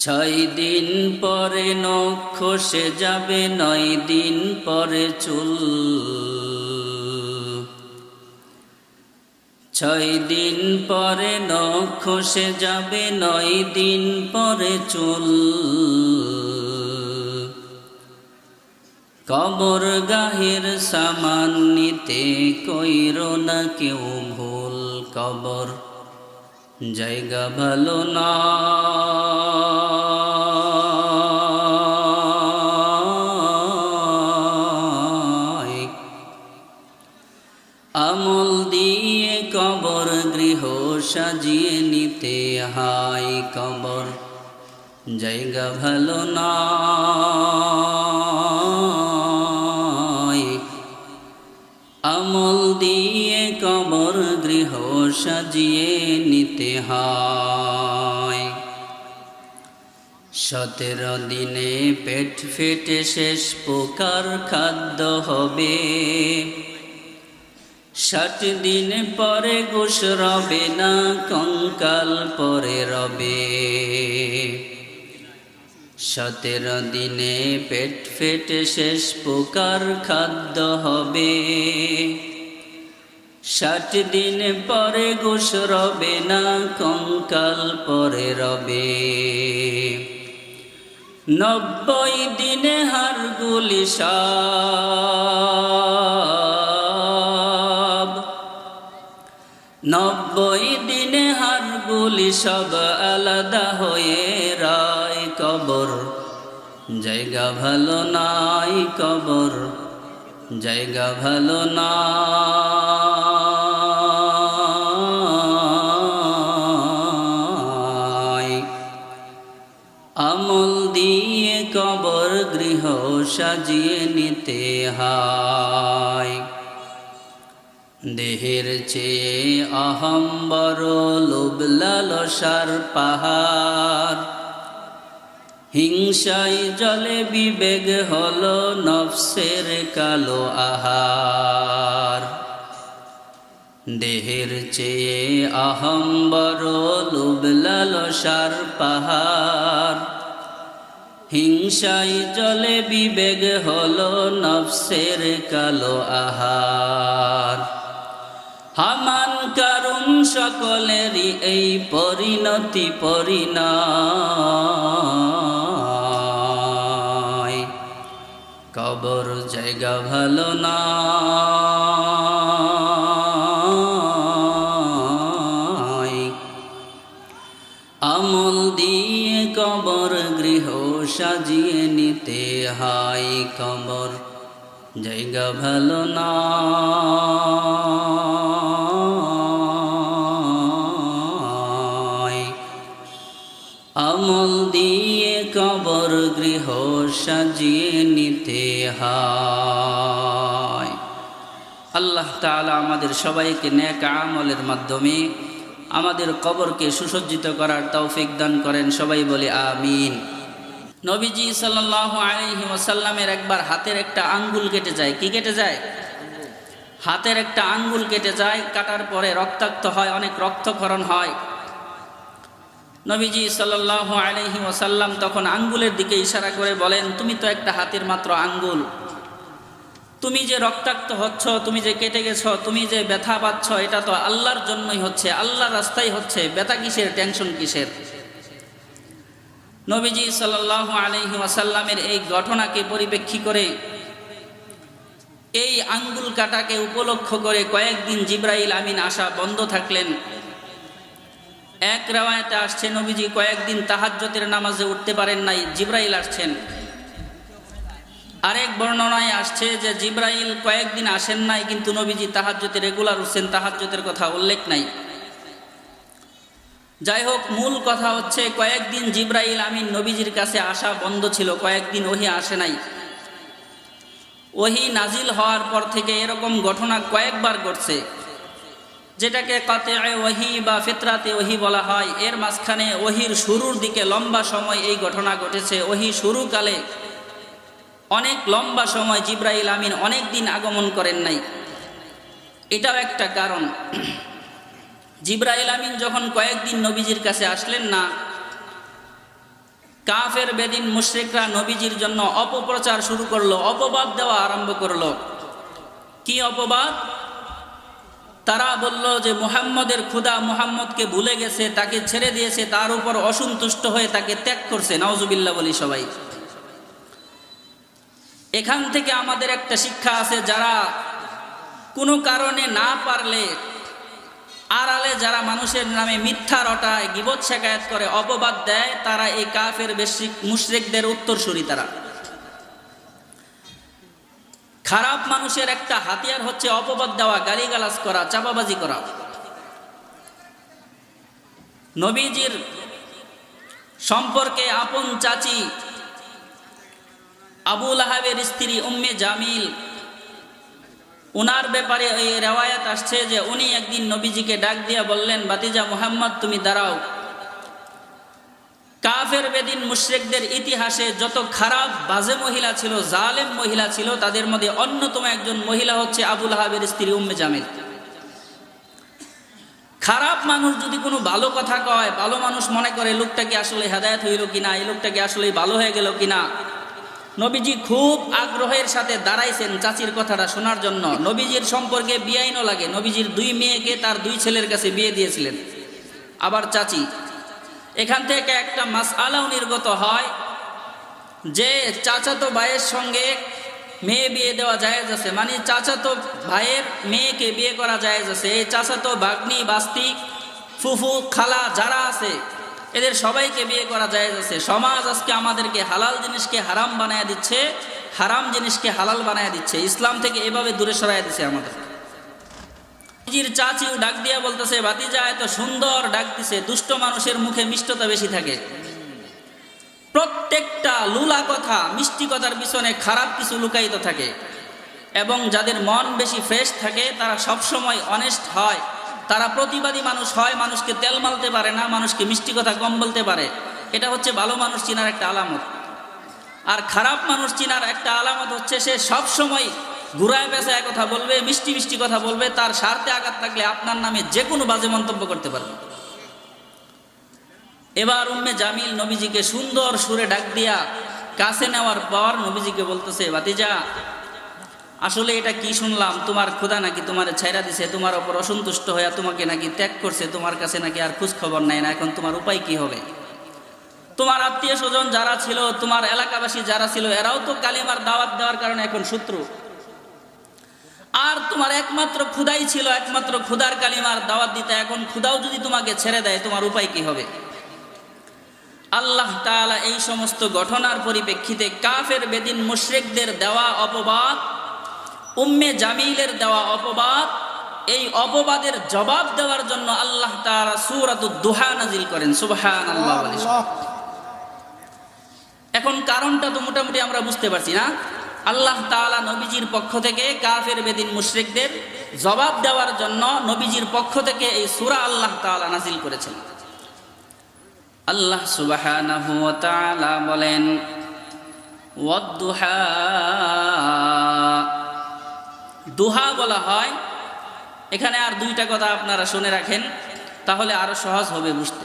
6 দিন পরে নখ খসে যাবে, 9 দিন পরে চুল। 6 দিন পরে নখ খসে যাবে, 9 দিন পরে চুল। কবর গাহের সামান নিতে কইরো না কেউ ভুল। কবর জায়গা ভালো না, আমল দিয়ে কবর গৃহ সাজিয়ে নিতে হয়। কবর জায়গা ভালো না, আমল দিয়ে কবর গৃহ সাজিয়ে নিতে হয়। 17 দিনে পেট ফেটে শেষ পোকার খাদ্য হবে, 60 দিন পরে গোশ রবে না, কঙ্কাল পরে রবে। 17 দিনে পেট ফেটে শেষ পোকার খাদ্য হবে, 60 দিন পরে গোশ রবে না, কঙ্কাল পরে রবে। 90 দিনে হাড়গুলি সব, 90 দিনে হাড়গুলি সব আলাদা হয়ে রায়। কবর জায়গা ভালো নাই, কবর জায়গা ভালো না, আমল দিয়ে কবর গৃহ সাজিয়ে নিতে হয়। দেহের চেয়ে অহম বড়, লোভ লালসার পাহাড়, হিংসায় জলে বিবেক হলো নফসের কালো আহার। দেহের চেয়ে অহম বড়, লোভ লালসার পাহাড়, হিংসায় জলে বিবেক হলো নফসের কালো আহার। হামান কারুন সকলেরই এই পরিণতি পরিণয়। কবর জায়গা ভালো না, আমল দিয়ে কবর গৃহ সাজিয়ে নিতে হয়। কবর জায়গা ভালো না, আমল দিয়ে কবর গৃহ সাজিয়ে নিতে হয়। আল্লাহ তাআলা আমাদের সবাইকে নেক আমলের মাধ্যমে আমাদের কবরকে সুসজ্জিত করার তৌফিক দান করেন। সবাই বলি আমিন। নবীজি সাল্লাল্লাহু আলাইহি ওয়াসাল্লামের একবার হাতের একটা আঙ্গুল কেটে যায়। কি কেটে যায়? হাতের একটা আঙ্গুল কেটে যায়। কাটার পরে রক্তাক্ত হয়, অনেক রক্তক্ষরণ হয়। নবীজি সাল্লাল্লাহু আলাইহি ওয়াসাল্লাম তখন আঙ্গুলের দিকে ইশারা করে বলেন, তুমি তো একটা হাতের মাত্র আঙ্গুল, তুমি যে রক্তাক্ত হচ্ছ, তুমি যে কেটে গেছ, তুমি যে ব্যথা পাচ্ছ, এটা তো আল্লাহর জন্যই হচ্ছে, আল্লাহর রাস্তায় হচ্ছে, ব্যথা কিসের, টেনশন কিসের? নবীজি সাল্লাল্লাহু আলাইহি ওয়াসাল্লামের এই ঘটনাকে পরিপ্রেক্ষী করে, এই আঙ্গুল কাটাকে উপলক্ষ করে কয়েকদিন জিবরাইল আমিন আসা বন্ধ থাকলেন। এক রাওয়ায়াতে আসছে নবীজি কয়েকদিন তাহাজ্জুদের নামাজে উঠতে পারেন নাই, জিবরাইল আসছেন। আরেক বর্ণনায় আসছে যে জিবরাইল কয়েকদিন আসেন নাই, কিন্তু নবীজি তাহাজ্জুদে রেগুলার উঠছেন, তাহাজ্জুদের কথা উল্লেখ নাই। যাই হোক, মূল কথা হচ্ছে কয়েকদিন জিবরাইল আমিন নবীজির কাছে আসা বন্ধ ছিল, কয়েকদিন ওহী আসে নাই। ওহী নাজিল হওয়ার পর থেকে এরকম ঘটনা কয়েকবার ঘটছে, যেটাকে কাতিআয়ে ওহী বা ফিতরাতে ওহী বলা হয়। এর মাঝখানে ওহীর শুরুর দিকে লম্বা সময় এই ঘটনা ঘটেছে। ওহী শুরুকালে অনেক লম্বা সময় জিবরাইল আমিন অনেক দিন আগমন করেন নাই, এটাও একটা কারণ। জিবরাইল আমিন যখন কয়েকদিন নবীজির কাছে আসলেন না, কাফের বেদিন মুশরিকরা নবীজির জন্য অপপ্রচার শুরু করলো, অপবাদ দেওয়া আরম্ভ করলো। কি অপবাদ? তারা বলল যে মুহাম্মদের খোদা মুহাম্মদকে ভুলে গেছে, তাকে ছেড়ে দিয়েছে, তার উপর অসন্তুষ্ট হয়ে তাকে ত্যাগ করছে। নাউজুবিল্লাহ বলি সবাই। এখান থেকে আমাদের একটা শিক্ষা আছে, যারা কোনো কারণে না পারলে আড়ালে যারা মানুষের নামে মিথ্যা রটায়, গীবত শেখায়েত করে, অপবাদ দেয়, তারা এই কাফের মুশরিকদের উত্তরসূরি। তারা খারাপ মানুষের একটা হাতিয়ার হচ্ছে অপবাদ দেওয়া, গালিগালাজ করা, চাপাবাজি করা। নবীজির সম্পর্কে আপন চাচি আবু লাহাবের স্ত্রী উম্মে জামিল, উনার ব্যাপারে এই রেওয়ায়াত আসছে যে উনি একদিন নবীজিকে ডাক দিয়া বললেন, ভাতিজা মুহাম্মদ তুমি দাঁড়াও। কাফের বেদিন মুশরিকদের ইতিহাসে যত খারাপ বাজে মহিলা ছিল, জালেম মহিলা ছিল, তাদের মধ্যে অন্যতম একজন মহিলা হচ্ছে আবু লাহাবের স্ত্রী উম্মে জামিল। খারাপ মানুষ যদি কোনো ভালো কথা কয়, ভালো মানুষ মনে করে লোকটা কি আসলে হেদায়েত হইল কিনা, এই লোকটা কি আসলে ভালো হয়ে গেল কিনা। নবীজি খুব আগ্রহের সাথে দাঁড়াইছেন চাচির কথাটা শোনার জন্য। নবীজির সম্পর্কে বিয়াইনও লাগে। নবীজির 2 মেয়েকে তার 2 ছেলের কাছে বিয়ে দিয়েছিলেন, আবার চাচি। এখান থেকে একটা মাসআলাও নির্গত হয় যে চাচাতো ভাইয়ের সঙ্গে মেয়ে বিয়ে দেওয়া জায়েজ আছে, মানে চাচাতো ভাইয়ের মেয়েকে বিয়ে করা জায়েজ আছে। এই চাচাতো ভাগ্নি, বাস্তি, ফুফু, খালা যারা আছে এদের সবাইকে বিয়ে করা জায়েজ আছে। সমাজ আজকে আমাদেরকে হালাল জিনিসকে হারাম বানায় দিচ্ছে, হারাম জিনিসকে হালাল বানায় দিচ্ছে, ইসলাম থেকে এভাবে দূরে সরাই দিচ্ছে আমাদের। নিজের চাচিও ডাক দিয়া বলতেছে, ভাতিজা এত সুন্দর ডাক দিছে। দুষ্ট মানুষের মুখে মিষ্টতা বেশি থাকে। প্রত্যেকটা লুলা কথা, মিষ্টি কথার পিছনে খারাপ কিছু লুকায়িত থাকে। এবং যাদের মন বেশি ফ্রেশ থাকে তারা সবসময় অনেস্ট হয়, তারা প্রতিবাদী মানুষ হয়, মানুষকে তেল মালতে পারে না, মানুষকে মিষ্টি কথা কম বলতে পারে। এটা হচ্ছে ভালো মানুষ চিনার একটা আলামত। আর খারাপ মানুষ চিনার একটা আলামত হচ্ছে সে সবসময় ঘুরায় পেঁচায় কথা বলবে, মিষ্টি মিষ্টি কথা বলবে, তার স্বার্থে আঘাত থাকলে আপনার নামে যে কোনো বাজে মন্তব্য করতে পারবে। এবার উম্মে জামিল নবীজিকে সুন্দর সুরে ডাক দিয়া কাছে নেওয়ার পর নবীজিকে বলতেছে, ভাতিজা আসলে এটা কি শুনলাম, তোমার খোদা নাকি তোমারে ছাইরা দিছে, তোমার ওপর অসন্তুষ্ট হয়ে তোমাকে নাকি ত্যাগ করছে, তোমার কাছে নাকি আর খোঁজ খবর নাই না। এখন তোমার উপায় কি হবে? তোমার আত্মীয় স্বজন যারা ছিল, তোমার এলাকাবাসী যারা ছিল, এরাও তো কালিমার দাওয়াত দেওয়ার কারণে এখন শত্রু। আর তোমার একমাত্র খুদাই ছিল, একমাত্র খুদার কালিমার দাওয়াত দিতে, এখন খুদাও যদি তোমাকে ছেড়ে দেয় তোমার উপায় কি হবে? আল্লাহ তাআলা এই সমস্ত ঘটনার পরিপ্রেক্ষিতে কাফের বেদিন মুশরিকদের দেওয়া অপবাদ, উম্মে জামিলের দেওয়া অপবাদ, এই অপবাদের জবাব দেওয়ার জন্য আল্লাহ তাআলা সূরাতুদ দুহা নাজিল করেন। সুবহানাল্লাহ। এখন কারণটা তো মোটামুটি আমরা বুঝতে পারছি না? আল্লাহ তাআলা নবীজির পক্ষ থেকে কাফের বেদিন মুশরিকদের জবাব দেওয়ার জন্য নবীজির পক্ষ থেকে এই সূরা আল্লাহ তাআলা নাজিল করেছেন। আল্লাহ সুবহানাহু ওয়া তাআলা বলেন, ওয়াদ-দুহা, দুহা বলা হয়। এখানে আর 2টা কথা আপনারা শুনে রাখেন, তাহলে আরো সহজ হবে বুঝতে।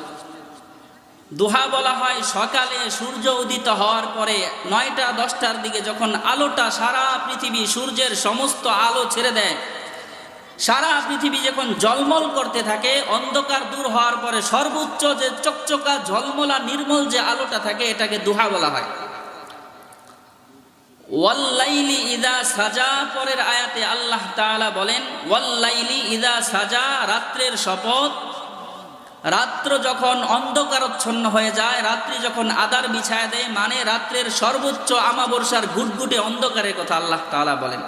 দুহা বলা হয় সকালে সূর্য উদিত হওয়ার পরে 9টা 10টার দিকে যখন আলোটা সারা পৃথিবী, সূর্যের সমস্ত আলো ছেড়ে দেয়, সারা পৃথিবী যখন ঝলমল করতে থাকে, অন্ধকার দূর হওয়ার পরে সর্বোচ্চ যে চকচকা ঝলমলা নির্মল যে আলোটা থাকে, এটাকে দুহা বলা হয়। ওয়াল্লাইলি ইযা সাজা, পরের আয়াতে আল্লাহ তাআলা বলেন ওয়াল্লাইলি ইযা সাজা, রাত্রের শপথ। রাত্র যখন অন্ধকারচ্ছন্ন হয়ে যায়, রাত্রি যখন আধার বিছায় দেয়, মানে রাত্রের সর্বোচ্চ আমাবর্ষার ঘুটঘুটে অন্ধকারের কথা আল্লাহ তাআলা বলেন।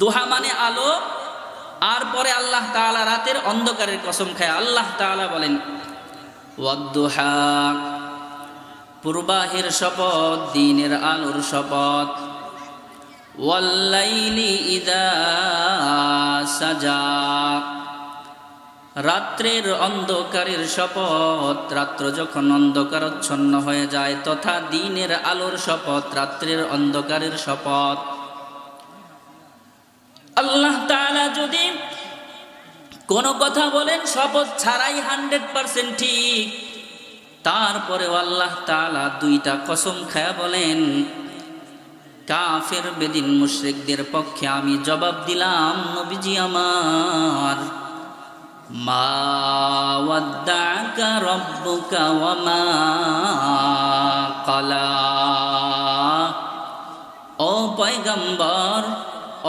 দুহা মানে আলো, আর পরে আল্লাহ তাআলা রাতের অন্ধকারের কসম খায়। আল্লাহ তাআলা বলেন ওয়াদ-দুহা, পূর্বাহের শপথ, দিনের আলোর শপথ। ওয়াল্লাইলি ইযা সাজা, রাত্রের অন্ধকারের শপথ, রাত্র যখন অন্ধকারচ্ছন্ন হয়ে যায়, তথা দিনের আলোর শপথ, রাত্রের অন্ধকারের শপথ। আল্লাহ তাআলা যদি কোনো কথা বলেন শপথ ছাড়াই 100% ঠিক, তারপরেও আল্লাহ তাআলা দুইটা কসম খায়া বলেন, কাফের বেদিন মুশরিকদের পক্ষে আমি জবাব দিলাম, নবীজি আমার, মা ওয়াদ্দাআকা রাব্বুকা ওয়া মা ক্বালা। ও পয়গম্বর,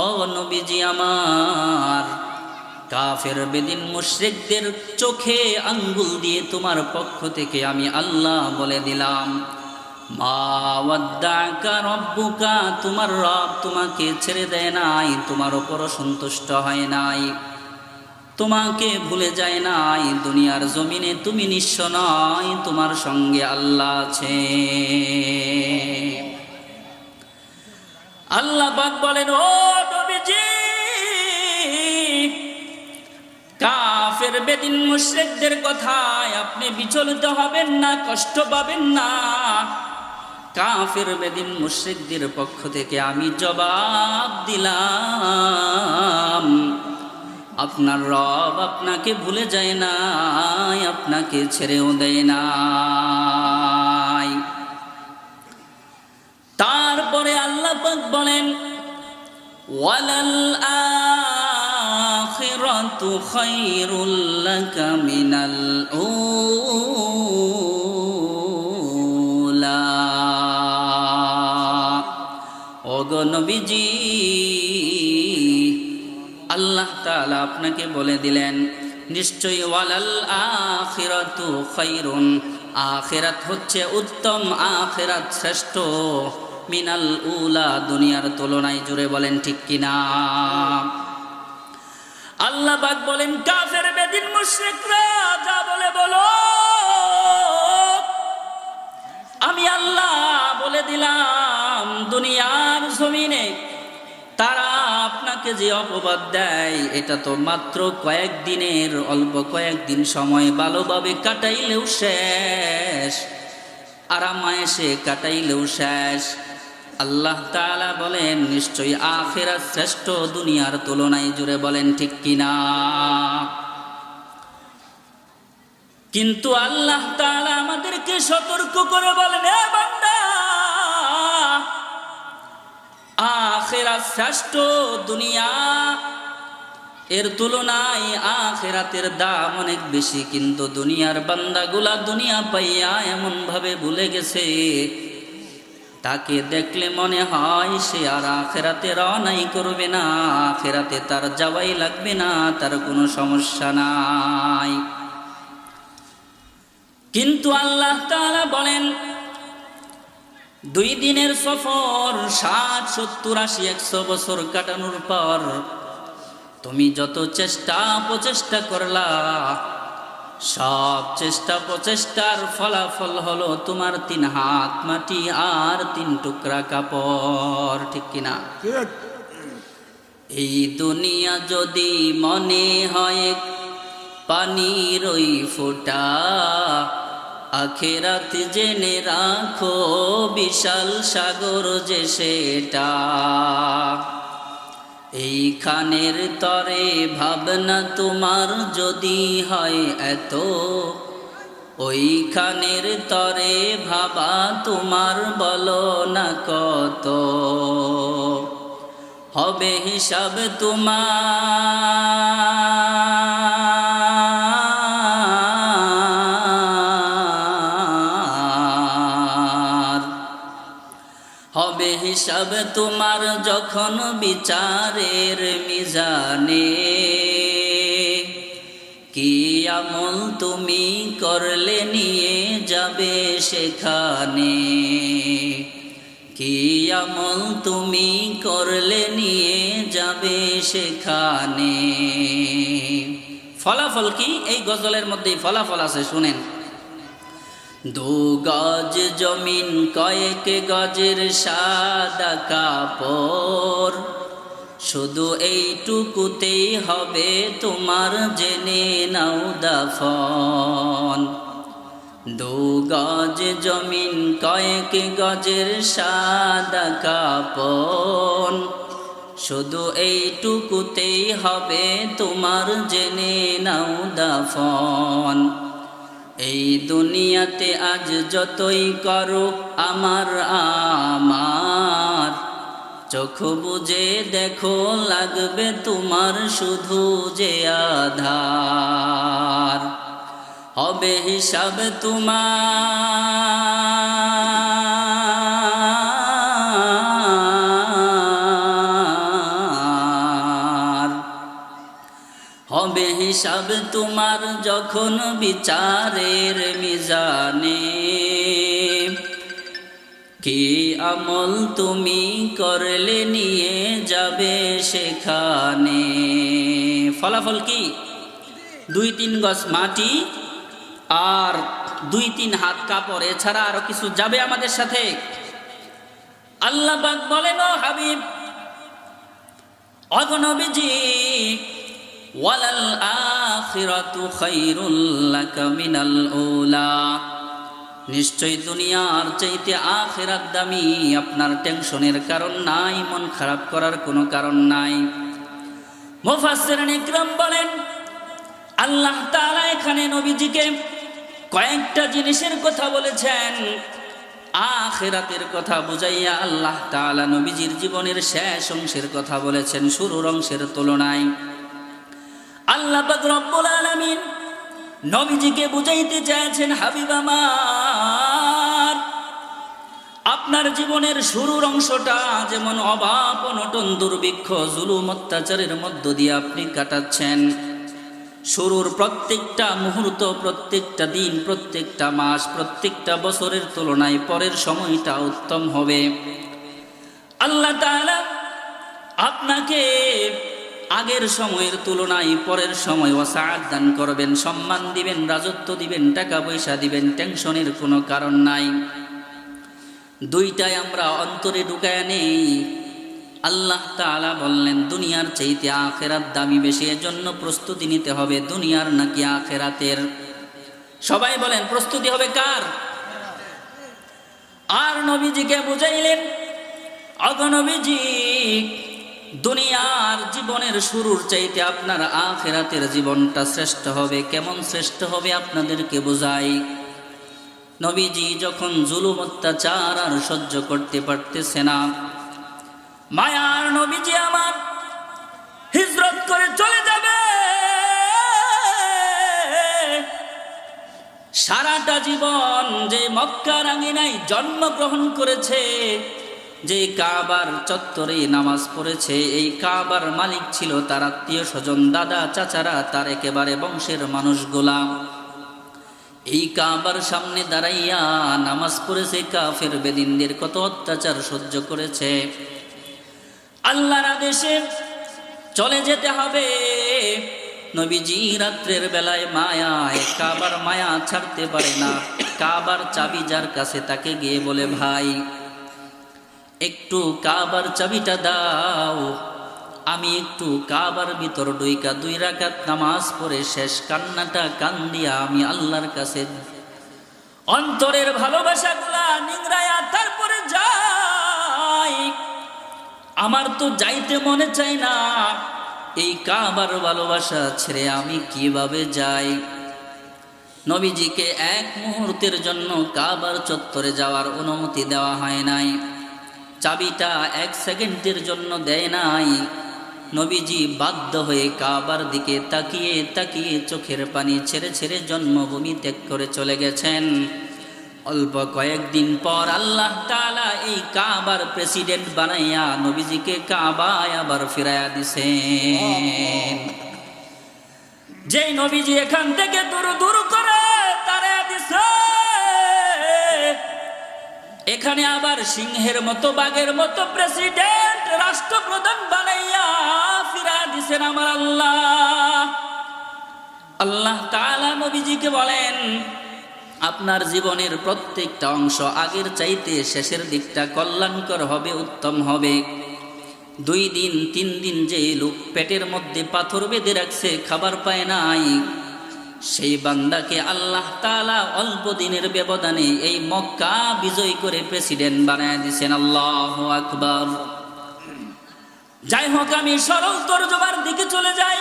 ও নবীজি আমার, কাফের বেদিন মুশরিকদের চোখে আঙ্গুল দিয়ে তোমার পক্ষ থেকে আমি আল্লাহ বলে দিলাম, মা ওয়াদ্দাআকা রাব্বুকা, তোমার রব তোমাকে ছেড়ে দেয় নাই, তোমার উপর সন্তুষ্ট হয় নাই, তোমাকে ভুলে যায় নাই। দুনিয়ার জমিনে তুমি নিঃস্ব নয়, তোমার সঙ্গে আল্লাহ আছে। আল্লাহ পাক বলেন, ও নবীজি, কাফের বেদিন মুশরিকদের কথায় আপনি বিচলিত হবেন না, কষ্ট পাবেন না। কাফের বেদিন মুশরিকদের পক্ষ থেকে আমি জবাব দিলাম, আপনার রব আপনাকে ভুলে যায় নাই, আপনাকে ছেড়েও দেয় নাই। তারপরে আল্লাহ পাক বলেন, ওয়ালাল আখিরাতু খায়রুল লাকা মিনাল উলা। ওগো নবীজি, আল্লাহ তাআলা আপনাকে বলে দিলেন, নিশ্চয়ই ওয়ালাল আখিরাতু খায়রুন, আখিরাত হচ্ছে উত্তম, আখিরাত শ্রেষ্ঠ, মিনাল উলা, দুনিয়ার তুলনায়। জুড়ে বলেন ঠিক কিনা? আল্লাহ পাক বলেন, কাফের বেদিন মুশরিকরা যা বলে বলো, আমি আল্লাহ বলে দিলাম, দুনিয়ার জমিনে তারা আপনাকে যে অপবাদ দেয়, এটা তো মাত্র কয়েকদিনের, অল্প কয়েকদিন সময় ভালোভাবে কাটাইলেও শেষ, আরামায়েশে কাটাইলেও শেষ। আল্লাহ তাআলা বলেন, নিশ্চয়ই আখিরাত শ্রেষ্ঠ দুনিয়ার তুলনায়। জুড়ে বলেন ঠিক কিনা? কিন্তু আল্লাহ তাআলা আমাদেরকে সতর্ক করে বলেন, এ বান্দা, আখিরাত শ্রেষ্ঠ দুনিয়া, এর তুলনায় আখিরাতের দাম অনেক বেশি। কিন্তু দুনিয়ার বান্দাগুলা দুনিয়া পাইয়া এমন ভাবে ভুলে গেছে, তাকে দেখলে মনে হয় সে আর আখিরাতে রওনাই করবে না, আখিরাতে তার যাওয়াই লাগবে না, তার কোনো সমস্যা নাই। কিন্তু আল্লাহ তাআলা বলেন, 2 দিনের সফর 60, 70, 80, 100 বছর কাটানোর পর তুমি যত চেষ্টা প্রচেষ্টা করলা, সব চেষ্টা প্রচেষ্টার ফলাফল হলো তোমার 3 হাত মাটি আর 3 টুকরা কাপড়। ঠিক কিনা? এই দুনিয়া যদি মনে হয় পানির ওই ফোঁটা, আখিরাত জেনে রাখো বিশাল সাগর যে সেটা। এইখানের তরে ভাবনা তোমার যদি হয় এত, ওইখানের তরে ভাবা তোমার বলো না কত। হবে হিসাব তোমার, হবে হিসাব তোমার যখন বিচারের মিজানে। কি আমল তুমি করলে নিয়ে যাবে সেখানে, কি আমল তুমি করলে নিয়ে যাবে সেখানে। ফলাফল কি? এই গজলের মধ্যেই ফলাফল আছে, শুনেন। 2 গজ জমিন, কয়েক গজের সাদা কাপড়, শুধু এইটুকুতেই হবে তোমার জেনে নাও দাফন। 2 গজ জমিন, কয়েক গজের সাদা কাপড়, শুধু এইটুকুতেই হবে তোমার জেনে নাও দাফন। এই দুনিয়াতে আজ যতই করো আমার আমার, চোখ বুজে দেখো লাগবে তোমার শুধু যে আধার। হবে হিসাব তোমার, হবে হিসাব তোমার যখন বিচারের মিজানে। কি আমল তুমি করলে নিয়ে যাবে সেখানে। ফলাফল কি? 2-3 গজ মাটি আর 2-3 হাত কাপড়, এছাড়া আরো কিছু যাবে আমাদের সাথে? আল্লাহ পাক বলেন, ও হাবিব, ওগো নবীজি, ওয়ালাল আখিরাতু খায়রুল লাকা মিনাল উলা, নিশ্চয় দুনিয়ার চাইতে আখিরাত দামি। আপনার টেনশনের কারণ নাই, মন খারাপ করার কোনো কারণ নাই। মুফাসসিরিন ইকরাম বলেন, আল্লাহ তাআলা এখানে নবীজিকে কয়েকটা জিনিসের কথা বলেছেন। আখিরাতের কথা বুঝাইয়া আল্লাহ তাআলা নবীজির জীবনের শেষ অংশের কথা বলেছেন শুরুর অংশের তুলনায়। আল্লাহ পাক রব্বুল আলামিন নবীজিকে বুঝাইতে চাইছেন, হাবিব আমার, আপনার জীবনের শুরুর অংশটা যেমন অভাব অনটন দুর্ভিক্ষ জুলুম অত্যাচারের মধ্য দিয়ে আপনি কাটাচ্ছেন, শুরুর প্রত্যেকটা মুহূর্ত, প্রত্যেকটা দিন, প্রত্যেকটা মাস, প্রত্যেকটা বছরের তুলনায় পরের সময়টা উত্তম হবে। আল্লাহ তাআলা আপনাকে আগের সময়ের তুলনায় পরের সময় ওয়াসাআত দান করবেন, সম্মান দিবেন, রাজত্ব দিবেন, টাকা পয়সা দিবেন, টেনশনের কোনো কারণ নাই। দুইটাই আমরা অন্তরে ঢুকায় নেই। আল্লাহ তাআলা বললেন দুনিয়ার চাইতে আখিরাত দামি বেশি, এজন্য প্রস্তুতি নিতে হবে। দুনিয়ার নাকি আখিরাতের? সবাই বলেন প্রস্তুতি হবে কার? আর নবীজিকে বুঝাইলেন, ওগো নবীজি, দুনিয়ার জীবনের শুরুর চাইতে আপনার আখিরাতের জীবনটা শ্রেষ্ঠ হবে। কেমন শ্রেষ্ঠ হবে আপনাদেরকে বোঝাই। নবীজি যখন জুলুম অত্যাচার আর সহ্য করতে পারতেছে না, মায়ার নবীজি আমার হিজরত করে চলে যাবে। সারাটা জীবন যে মক্কার আঙিনায় জন্মগ্রহণ করেছে, যে কাবার চত্বরে নামাজ পড়েছে, এই কাবার মালিক ছিল তার আত্মীয় স্বজন, দাদা চাচারা, তার একেবারে বংশের মানুষগুলা। এই কাবার সামনে দাঁড়াইয়া নামাজ পড়েছে, কাফের বেদিনদের কত অত্যাচার সহ্য করেছে। আল্লাহর আদেশে চলে যেতে হবে। নবীজি রাত্রের বেলায় মায়ায়, কাবার মায়া ছাড়তে পারে না। কাবার চাবি যার কাছে তাকে গিয়ে বলে, ভাই একটু কাবার চাবিটা দাও, আমি একটু কাবার ভিতর ঢুইকা 2 রাকাত নামাজ পড়ে শেষ কান্নাটা কান্দিয়া আমি আল্লাহর কাছে অন্তরের ভালোবাসাগুলা নিংড়ায়া তারপরে যাই। আমার তো যাইতে মনে চায় না, এই কাবার ভালোবাসা ছেড়ে আমি কিভাবে যাই? নবীজিকে এক মুহূর্তের জন্য কাবার চত্বরে যাওয়ার অনুমতি দেওয়া হয় নাই, চাবিটা 1 সেকেন্ডের জন্য দেয় নাই। নবীজি বাধ্য হয়ে কাবার দিকে তাকিয়ে তাকিয়ে চোখের পানি ছেড়ে ছেড়ে জন্মভূমি ত্যাগ করে চলে গেছেন। অল্প কয়েকদিন পর আল্লাহ তাআলা এই কাবার প্রেসিডেন্ট বানাইয়া নবীজিকে কাবায় আবার ফিরাইয়া দিছেন। যে নবীজি এখান থেকে দূর দূর করে তাড়াইয়া দিছে, এখানে আবার সিংহের মতো বাঘের মতো প্রেসিডেন্ট রাষ্ট্রপ্রধান বানাইয়া ফিরা দিছেন আমার আল্লাহ। আল্লাহ তাআলা নবীজিকে বলেন, আপনার জীবনের প্রত্যেকটা অংশ আগের চাইতে শেষের দিকটা কল্যাণকর হবে, উত্তম হবে। 2 দিন 3 দিন যে লোক পেটের মধ্যে পাথর বেঁধে রাখছে, খাবার পায় নাই, সেই বান্দাকে আল্লাহ তাআলা অল্প দিনের ব্যবধানে এই মক্কা বিজয় করে প্রেসিডেন্ট বানায় দিয়েছেন। আল্লাহু আকবার। যাই হোক, আমি সরল তরজমার দিকে চলে যাই।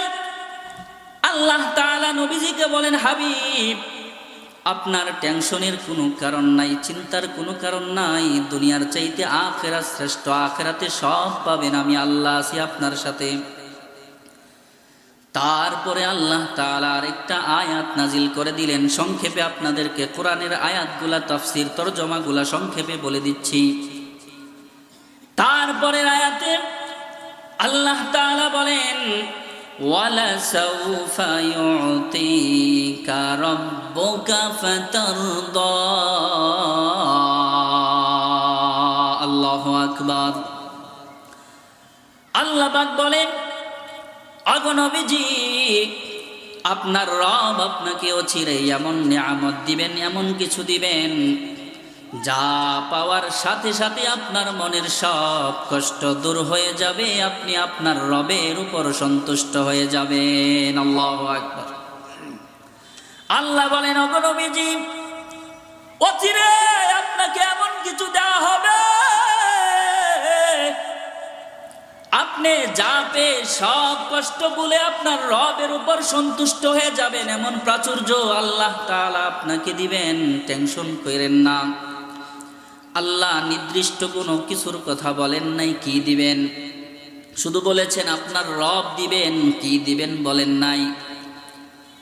আল্লাহ তাআলা নবীজিকে বলেন, হাবিব আপনার টেনশনের কোনো কারণ নাই, চিন্তার কোনো কারণ নাই। দুনিয়ার চাইতে আখিরাত শ্রেষ্ঠ, আখিরাতে সব পাবেন, আমি আল্লাহ আছি আপনার সাথে। তারপরে আল্লাহ তাআলা আরেকটা আয়াত নাজিল করে দিলেন। সংক্ষেপে আপনাদেরকে কোরআনের আয়াতগুলা, তাফসীর, তরজমাগুলা সংক্ষেপে বলে দিচ্ছি। তারপরের আয়াতে আল্লাহ তাআলা বলেন, ওয়ালাসাউফা ইউতিকা রাব্বুকা ফাতারদা। আল্লাহু আকবার। আল্লাহ পাক বলেন, ওগো নবীজি, আপনার রব আপনাকে অচিরেই এমন নিয়ামত দিবেন, এমন কিছু দিবেন, যা পাওয়ার সাথে সাথে আপনার মনের সব কষ্ট দূর হয়ে যাবে, আপনি আপনার রবের উপর সন্তুষ্ট হয়ে যাবেন। আল্লাহু আকবার। আল্লাহ বলেন, ওগো নবীজি, অচিরে আপনাকে এমন কিছু দেওয়া হবে, আপনি যা পেয়ে সব কষ্ট ভুলে আপনার রবের উপর সন্তুষ্ট হয়ে যাবেন, এমন প্রাচুর্য আল্লাহ তাআলা আপনাকে দিবেন। টেনশন করেন না। আল্লাহ নির্দিষ্ট কোনো কিছুর কথা বলেন নাই কি দিবেন, শুধু বলেছেন আপনার রব দিবেন। কি দিবেন বলেন নাই।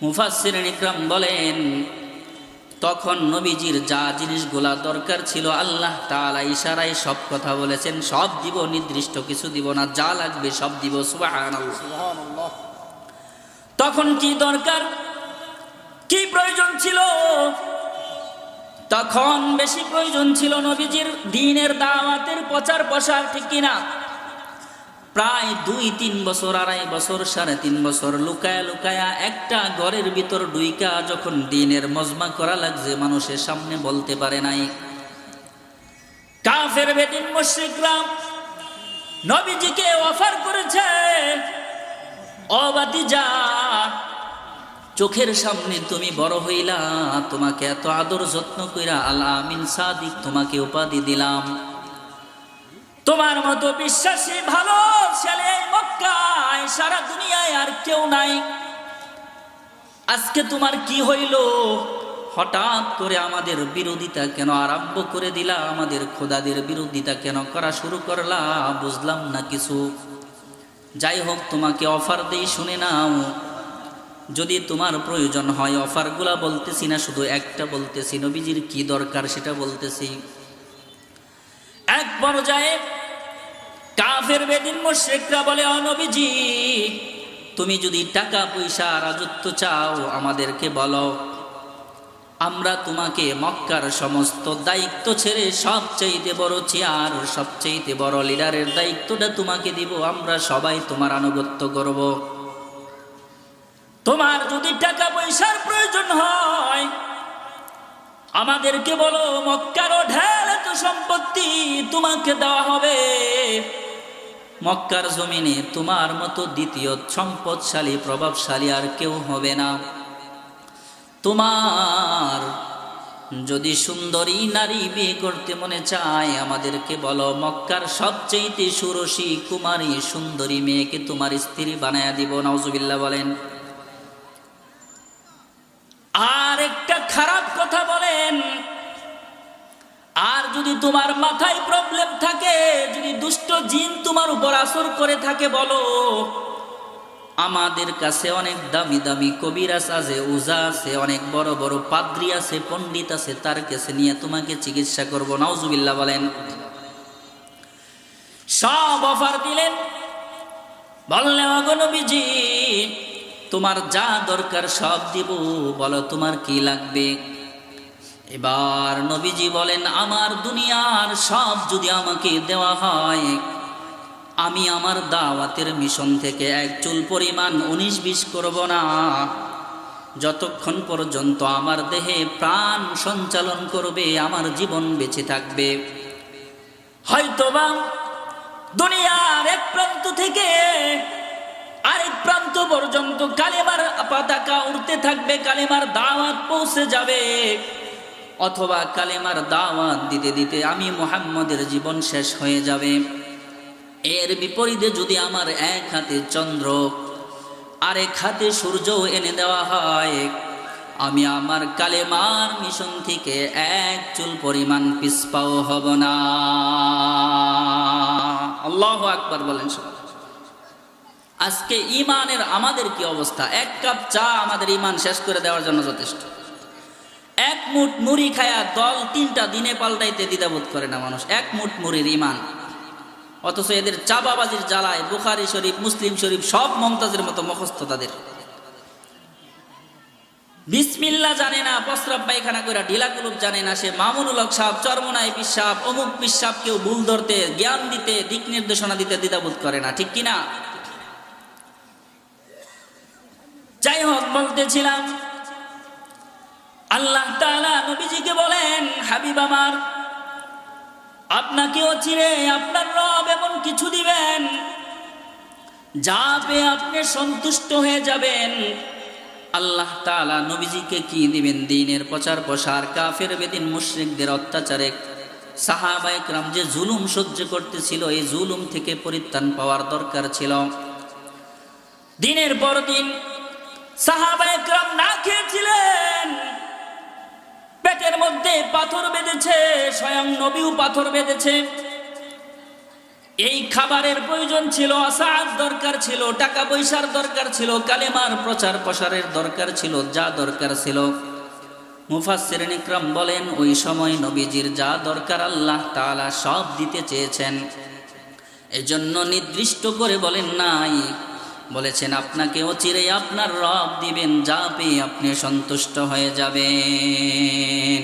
মুফাসসিরিন ইকরাম বলেন, তখন নবীজির যা জিনিসগুলা দরকার ছিল আল্লাহ তাআলা ইশারায় সব কথা বলেছেন, সব দিব, নির্দিষ্ট কিছু দিব না, যা লাগবে সব দিব। সুবহানাল্লাহ। তখন কি দরকার, কি প্রয়োজন ছিল? তখন বেশি প্রয়োজন ছিল নবীজির দ্বীনের দাওয়াতের প্রচার প্রসার, ঠিক কিনা? প্রায় 2-3 বছর, 2.5 বছর, 3.5 বছর লুকায়া লুকায়া একটা ঘরের ভিতর ডুইকা যখন দ্বীনের মজমা করা লাগছে, মানুষের সামনে বলতে পারে নাই। কাফের বেদিন মুশরিকরা নবীজিকে অফার করেছে, ও ভাতিজা, চোখের সামনে তুমি বড় হইলা, তোমাকে এত আদর যত্ন কইরা আল আমিন সাদিক তোমাকে উপাধি দিলাম, তোমার মতো বিশ্বাসী ভালো ছেলে মক্কায় সারা দুনিয়ায় আর কেউ নাই। আজকে তোমার কি হইল? হঠাৎ করে আমাদের বিরোধিতা কেন আরম্ভ করে দিলা? আমাদের খোদাদের বিরোধিতা কেন করা শুরু করলা? বুঝলাম না কিছু। যাই হোক, তোমাকে অফার দেই, শুনে নাও। যদি তোমার প্রয়োজন হয়, অফারগুলা বলতেছি না, শুধু একটা বলতেছি, নবীজির কি দরকার সেটা বলতেছি। এক পর্যায়ে কাফের বেদিন মুশরিকরা বলে, ও নবীজি, তুমি যদি টাকা পয়সা রাজত্ব চাও আমাদেরকে বলো, আমরা তোমাকে মক্কার সমস্ত দায়িত্ব ছেড়ে সবচাইতে বড় চেয়ার, সবচাইতে বড় লিডারের দায়িত্বটা তোমাকে দিব, আমরা সবাই তোমার আনুগত্য করব। তোমার যদি টাকা পয়সার প্রয়োজন হয় আমাদেরকে বলো, মক্কারও ঢের এত সম্পত্তি তোমাকে দেওয়া হবে। মক্কার জমিনে তোমার মতো দ্বিতীয় সম্পদশালী, প্রভাবশালী আর কেউ হবে না। তোমার যদি সুন্দরী নারী বিয়ে করতে মনে চায় আমাদেরকে বলো, মক্কার সবচেয়ে সুরসী কুমারী সুন্দরী মেয়েকে তোমার স্ত্রী বানায়া দিব। নাউজুবিল্লাহ বলেন। আর একটা খারাপ কথা বলেন, আর যদি তোমার মাথায় প্রবলেম থাকে, যদি দুষ্ট জিন তোমার উপর আসর করে থাকে, বলো আমাদের কাছে অনেক দামি দামি কবিরাজ আছে, ওঝা আছে, অনেক বড় বড় পাদ্রী আছে, পণ্ডিত আছে, তার কাছে নিয়ে তোমাকে চিকিৎসা করব। নাউজুবিল্লাহ বলেন। সব অফার দিলেন। বললেন, ওগো নবীজি, তোমার যা দরকার সব দিব, বলো তোমার কি লাগবে। এবার নবীজি বলেন, আমার দুনিয়ার সব যদি আমাকে দেওয়া হয়, আমি আমার দাওয়াতের মিশন থেকে এক চুল পরিমাণ 19-20 করব না, যতক্ষণ পর্যন্ত আমার দেহে প্রাণ সঞ্চালন করবে, আমার জীবন বেঁচে থাকবে। হয়তোবা দুনিয়ার এক প্রান্ত থেকে আরেক প্রান্ত পর্যন্ত কালেমার পতাকা উড়তে থাকবে, কালেমার দাওয়াত পৌঁছে যাবে, অথবা কালেমার দাওয়াত দিতে দিতে আমি মুহাম্মদের জীবন শেষ হয়ে যাবে। এর বিপরীতে যদি আমার এক হাতে চন্দ্র আরেক হাতে সূর্য এনে দেওয়া হয়, আমি আমার কালেমার মিশন থেকে এক চুল পরিমাণ পিছপাও হব না। আল্লাহু আকবার বলেন সবাই। আজকে ইমানের আমাদের কি অবস্থা? এক কাপ চা আমাদের ইমান শেষ করে দেওয়ার জন্য যথেষ্ট। এক মুঠ মুড়ি খায়া দল 3টা দিনে পাল্টাইতে দ্বিধাবোধ করে না মানুষ, এক মুঠ মুড়ির ইমান। অথচ এদের চাবাবাজির জ্বালায় বুখারী শরীফ, মুসলিম শরীফ সব মমতাজের মতো মুখস্থ তাদের। বিসমিল্লাহ জানে না, প্রস্রাব পায়খানা করে ঢিলা কুলুপ জানে না সে। মামুনুল হক সাহেব, চরমনাই পিসাব, অমুক পিসাব কেউ ভুল ধরতে, জ্ঞান দিতে, দিক নির্দেশনা দিতে দ্বিধাবোধ করে না, ঠিক কিনা? যাই হোক, বলতেছিলাম আল্লাহ তাআলা নবীজিকে বলেন, হাবিব আমার, আপনাকেও চিনে আপনার রব এমন কিছু দিবেন যা পেয়ে আপনি সন্তুষ্ট হয়ে যাবেন। আল্লাহ তাআলা নবীজিকে কি দিবেন? দ্বীনের প্রচার প্রসার, কাফের বেদিন মুশরিকদের অত্যাচারে সাহাবায়ে কেরাম যে জুলুম সহ্য করতেছিল, এই জুলুম থেকে পরিত্রাণ পাওয়ার দরকার ছিল। দিনের পর দিন সাহাবায়ে কেরাম না খেয়েছিলেন, পেটের মধ্যে পাথর বেঁধেছে, স্বয়ং নবীও পাথর বেঁধেছে। এই খাবারের প্রয়োজন ছিল, আসাদ দরকার ছিল, টাকা পয়সার দরকার ছিল, কালেমার প্রচার প্রসারের দরকার ছিল, যা দরকার ছিল। মুফাসসিরিন ইকরাম বলেন, ওই সময় নবীজির যা দরকার আল্লাহ তাআলা সব দিতে চেয়েছেন। এজন্য নির্দিষ্ট করে বলেন নাই, বলেছেন আপনাকে অচিরেই আপনার রব দিবেন যা পেয়ে আপনি সন্তুষ্ট হয়ে যাবেন।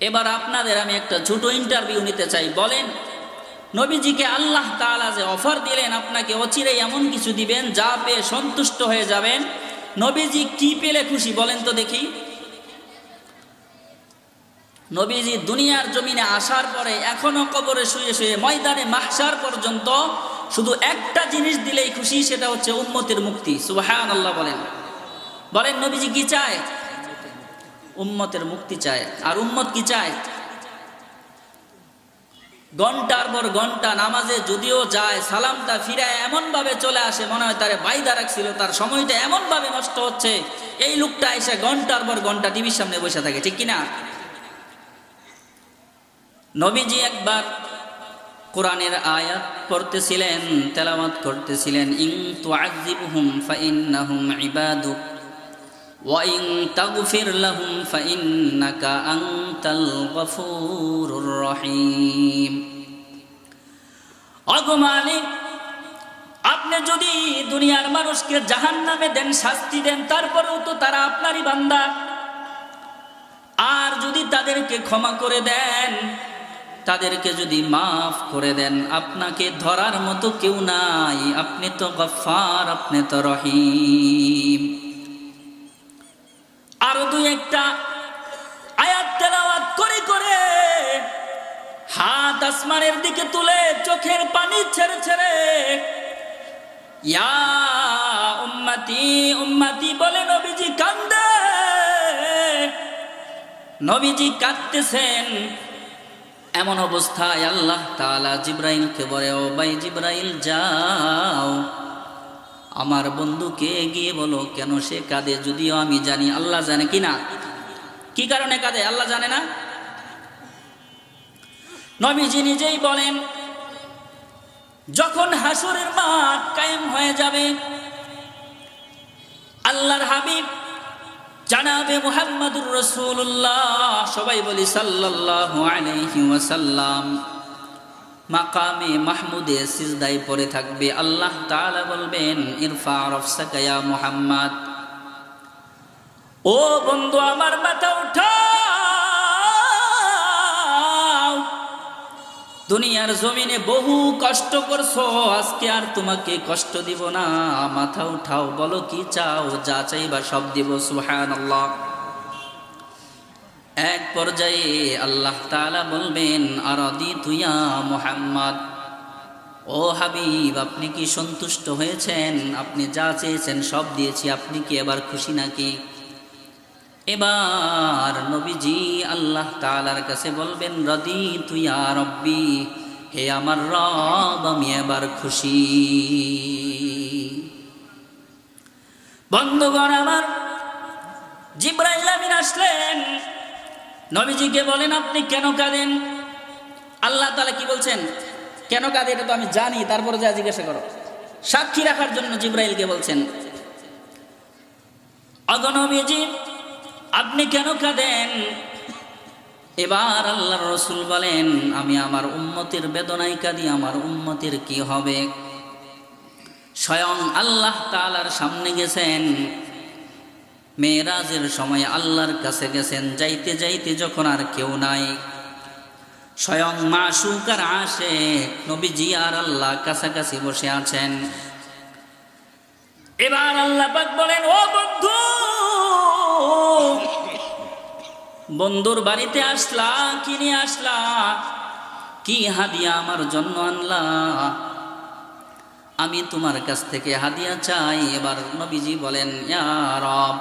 এবার আপনাদের আমি একটা ছোট ইন্টারভিউ নিতে চাই। বলেন, নবীজিকে আল্লাহ তাআলা যে অফার দিলেন আপনাকে অচিরেই এমন কিছু দিবেন যা পেয়ে সন্তুষ্ট হয়ে যাবেন, নবীজি কি পেলে খুশি বলেন তো দেখি? নবীজি দুনিয়ার জমিনে আসার পরে এখনো কবরে শুয়ে শুয়ে ময়দানে মাহশার পর্যন্ত শুধু একটা জিনিস দিলেই খুশি, সেটা হচ্ছে উম্মতের মুক্তি। সুবহানাল্লাহ বলেন। বলেন নবীজি কি চায়? উম্মতের মুক্তি চায়। আর উম্মত কি চায়? ঘন্টার পর ঘন্টা নামাজে যদিও যায়, সালামটা ফিরায় এমন ভাবে চলে আসে মনে হয় তারে বাইদা রাখছিল, তার সময়টা এমন ভাবে নষ্ট হচ্ছে। এই লোকটা এসে ঘন্টার পর ঘন্টা টিভির সামনে বসে থাকে, ঠিক কিনা? নবীজি একবার কোরআনের আয়াত পড়তেছিলেন, তেলাওয়াত করতেছিলেন, ইন তুআযিবহুম ফাইন্নাহুম ইবাদুক ওয়া ইন তাগফির লাহুম ফাইন্নাকা আনতাল গফুরুর রহিম। ওগো মালিক, আপনি যদি দুনিয়ার মানুষকে জাহান্নামে দেন, শাস্তি দেন, তারপরেও তো তারা আপনারই বান্দা। আর যদি তাদেরকে ক্ষমা করে দেন, তাদেরকে যদি মাফ করে দেন, আপনাকে ধরার মতো কেউ নাই। আপনি তো গফফার, আপনি তো রহিম। আরো দুই একটা আয়াত তেলাওয়াত করে করে হাত আসমানের দিকে তুলে চোখের পানি ছেড়ে ছেড়ে ইয়া উম্মতি উম্মতি বলে নবীজি কান্দে। নবীজি কাঁদতেছেন। এমন অবস্থায় আল্লাহ তাআলা জিবরাইলকে বলে, ও ভাই জিবরাইল, যাও আমার বন্ধুকে গিয়ে বলো কেন সে কাঁদে। যদিও আমি জানি, আল্লাহ জানে কিনা কি কারণে কাঁদে, আল্লাহ জানে না? নবীজি নিজেই বলেন, যখন হাসরের মাঠ কায়েম হয়ে যাবে, আল্লাহর হাবিব জানাবে মুহাম্মাদুর রাসূলুল্লাহ, সবাই বলি সাল্লাল্লাহু আলাইহি ওয়াসাল্লাম, মাকামে মাহমুদে সিজদায় পড়ে থাকবে। আল্লাহ তাআলা বলবেন, ইরফা রাফসাকা ইয়া মুহাম্মদ, ও বন্ধু আমার মাথা উঠাও। দুনিয়ার জমিনে বহু কষ্ট করছো, আজকে আর তোমাকে কষ্ট দিব না। মাথা উঠাও, বলো কি চাও, যা চাইবা সব দিব। সুবহানাল্লাহ। এক পর্যায়ে আল্লাহ তাআলা বলবেন, আরাদিতু ইয়া মুহাম্মদ, ও হাবিব আপনি কি সন্তুষ্ট হয়েছেন? আপনি যা চেয়েছেন সব দিয়েছি, আপনি কি এবার খুশি নাকি? এবার নবীজি আল্লাহ তাআলার কাছে বলবেন, রাদিতু ইয়া রাব্বি, হে আমার রব আমি এবার খুশি। বন্ধুগণ আমার, জিবরাইল আমিন আসলেন, নবীজিকে বলেন আপনি কেন কাঁদেন? আল্লাহ তাআলা কি বলছেন? কেন কাঁদে এটা তো আমি জানি, তারপরে যা জিজ্ঞাসা করো। সাক্ষী রাখার জন্য জিবরাইলকে বলছেন, ওগো নবীজি আপনি কেন কাঁদেন? এবার আল্লাহর রাসূল বলেন, আমি আমার উম্মতের বেদনায় কাঁদি, আমার উম্মতের কি হবে? স্বয়ং আল্লাহ তাআলার সামনে গেছেন, মেরাজের সময় আল্লাহর কাছে গেছেন, যাইতে যাইতে যখন আর কেউ নাই, স্বয়ং মাশউক আর আশিক নবীজি আর আল্লাহ কাছাকাছি বসে আছেন। এবার আল্লাহ পাক বলেন, ও বন্ধু, বন্ধুর বাড়িতে আসলা, কি নিয়ে আসলা? কি হাদিয়া আমার জন্য আনলা? আমি তোমার কাছ থেকে হাদিয়া চাই। এবার নবীজি বলেন, ইয়া রব,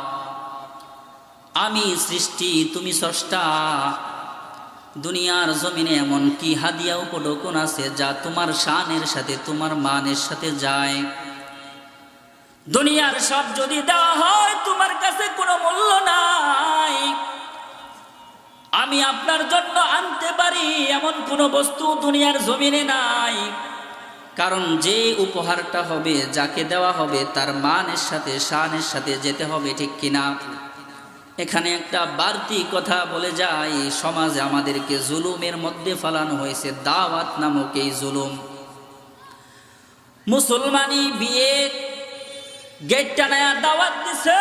আমি সৃষ্টি, তুমি স্রষ্টা, দুনিয়ার জমিনে এমন কি হাদিয়া উপঢৌকন আছে যা তোমার শানের সাথে, তোমার মানের সাথে যায়? দুনিয়ার সব যদি দেওয়া হয় তোমার কাছে কোনো মূল্য নাই। আমি আপনার জন্য আনতে পারি এমন কোনো বস্তু দুনিয়ার জমিনে নাই। কারণ যে উপহারটা হবে, যাকে দেওয়া হবে, তার মানের সাথে, শানের সাথে যেতে হবে, ঠিক কিনা? এখানে একটা বাড়তি কথা বলে যায়, সমাজে আমাদেরকে জুলুমের মধ্যে ফেলানো হয়েছে, দাওয়াত নামক এই জুলুম। মুসলমানি বিয়ে গেটটা নয়া দাওয়াত দিছে,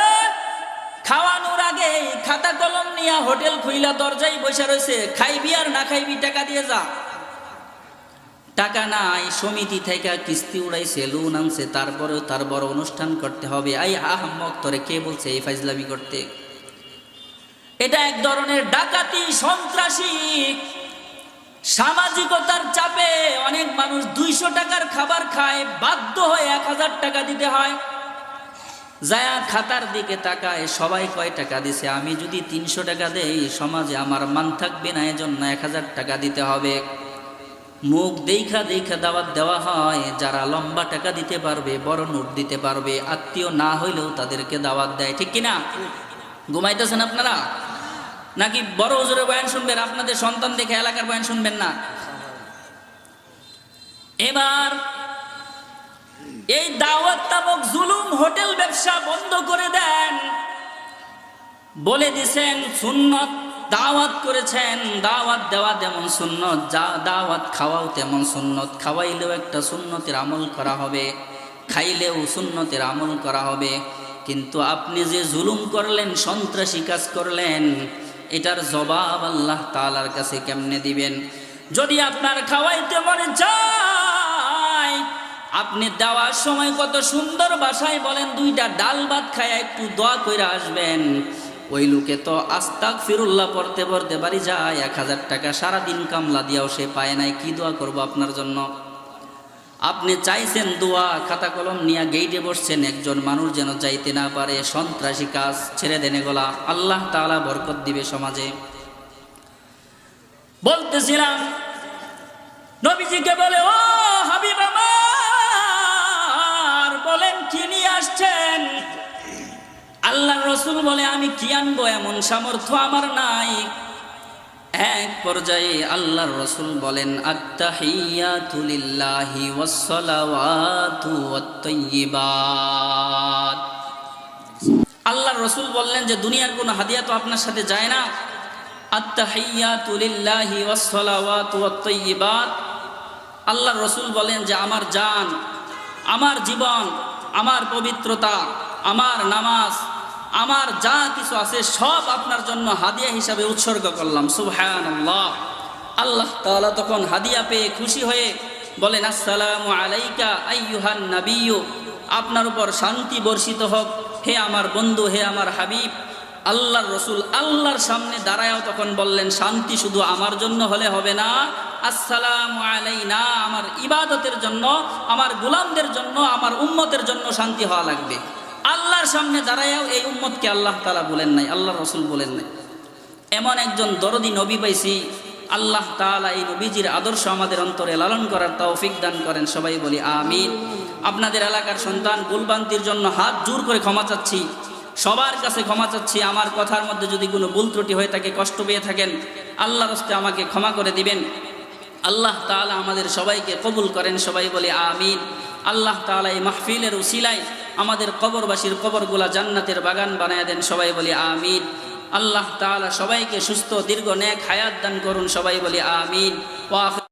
খাওয়ানোর আগে খাতা কলম নিয়ে হোটেল খুইলা দরজায় বসে রয়েছে, খাইবি আর না খাইবি টাকা দিয়ে যা। টাকা নাই, সমিতি থেকে কিস্তি উড়াইছে, লোন আনছে, তারপরেও তার বড় অনুষ্ঠান করতে হবে। আই আহম্মক, তোরে কে বলছে এই ফাইজলামি করতে? এটা এক ধরনের ডাকাতি, সন্ত্রাসী। সামাজিকতার চাপে অনেক মানুষ 200 টাকার খাবার খায়, বাধ্য হয়ে 1000 টাকা দিতে হয়। যায়া খাতার দিকে তাকায়, সবাই কয় টাকা দিছে, আমি যদি 300 টাকা দেই সমাজে আমার মান থাকবে না, এজন্য 1000 টাকা দিতে হবে। মুখ দেখা দেখা দাওয়াত দেওয়া হয়। যারা লম্বা টাকা দিতে পারবে, বড় নোট দিতে পারবে, আত্মীয় না হইলেও তাদেরকে দাওয়াত দেয়, ঠিক কিনা? ঘুমাইতেছেন আপনারা নাকি বড় হুজুরের বয়ান শুনবেন? আপনাদের সন্তান দেখে এলাকার বয়ান শুনবেন না। এবার এই দাওয়াত নামক জুলুম, হোটেল ব্যবসা বন্ধ করে দেন। বলে দিছেন সুন্নত, দাওয়াত করেছেন, দাওয়াত দেওয়া যেমন সুন্নত, দাওয়াত খাওয়াও তেমন সুন্নত। খাওয়াইলেও একটা সুন্নতের আমল করা হবে, খাইলেও সুন্নতের আমল করা হবে। কিন্তু আপনি যে জুলুম করলেন, সন্ত্রাসী কাজ করলেন, এটার জবাব আল্লাহ তাআলার কাছে কেমনে দিবেন? যদি আপনার খাওয়াইতে মনে চায়, আপনি দেওয়ার সময় কত সুন্দর ভাষায় বলেন, 2টা ডাল ভাত খায় একটু দোয়া কইরা আসবেন। ওই লোকে তো আস্তাগফিরুল্লাহ পড়তে পড়তে বাড়ি যায়, 1000 টাকা সারাদিন কামলা দিয়াও সে পায় নাই। কি দোয়া করবো আপনার জন্য? আপনি চাইছেন দোয়া, খাতা কলম নিয়ে গেইটে বসছেন, একজন মানুষ যেন যাইতে না পারে। সন্ত্রাসী কাজ ছেড়ে দেন এগুলা, আল্লাহ তাআলা বরকত দিবে সমাজে। বলতেছিলাম, নবীজিকে বলে, ও হাবিব আমার, বলেন কি নিয়ে আসছেন? আল্লাহর রাসূল বলে, আমি কি আনবো, এমন সামর্থ্য আমার নাই। এক পর্যায়ে আল্লাহর রাসূল বলেন, আত্তাহিয়াতু লিল্লাহি ওয়াসসালাওয়াতু ওয়াত-তাইয়্যিবাত। আল্লাহর রাসূল বললেন যে দুনিয়ার কোনো হাদিয়া তো আপনার সাথে যায় না। আত্তাহিয়াতু লিল্লাহি ওয়াসসালাওয়াতু ওয়াত-তাইয়্যিবাত। আল্লাহর রাসূল বলেন যে আমার জান, আমার জীবন, আমার পবিত্রতা, আমার নামাজ, আমার যা কিছু আছে সব আপনার জন্য হাদিয়া হিসাবে উৎসর্গ করলাম। সুবহানাল্লাহ। আল্লাহ তাআলা তখন হাদিয়া পেয়ে খুশি হয়ে বলেন, আসসালামু আলাইকা আইয়ুহান নাবিয়্যু, আপনার উপর শান্তি বর্ষিত হোক হে আমার বন্ধু, হে আমার হাবিব। আল্লাহর রাসূল আল্লাহর সামনে দাঁড়ায়ও তখন বললেন, শান্তি শুধু আমার জন্য হলে হবে না, আসসালামু আলাইনা, আমার ইবাদতের জন্য, আমার গোলামদের জন্য, আমার উম্মতের জন্য শান্তি হওয়া লাগবে। আল্লাহর সামনে দাঁড়ায়ও এই উম্মতকে আল্লাহ তাআলা বলেন নাই, আল্লাহর রাসূল বলেন নাই। এমন একজন দরদি নবী পাইছি। আল্লাহ তাআলা এই নবীজির আদর্শ আমাদের অন্তরে লালন করার তৌফিক দান করেন। সবাই বলি আমিন। আপনাদের এলাকার সন্তান গুলবান্তির জন্য হাত জোর করে ক্ষমা চাচ্ছি। সবার কাছে ক্ষমা চাচ্ছি, আমার কথার মধ্যে যদি কোনো ভুল ত্রুটি হয়ে থাকে, কষ্ট পেয়ে থাকেন, আল্লাহর রাস্তায় আমাকে ক্ষমা করে দিবেন। আল্লাহ তাআলা আমাদের সবাইকে কবুল করেন, সবাই বলি আমিন। আল্লাহ তাআলা এই মাহফিলের উসিলায় আমাদের কবরবাসীর কবরগুলা জান্নাতের বাগান বানায় দেন, সবাই বলি আমিন। আল্লাহ তাআলা সবাইকে সুস্থ দীর্ঘ নেক হায়াত দান করুন, সবাই বলি আমিন।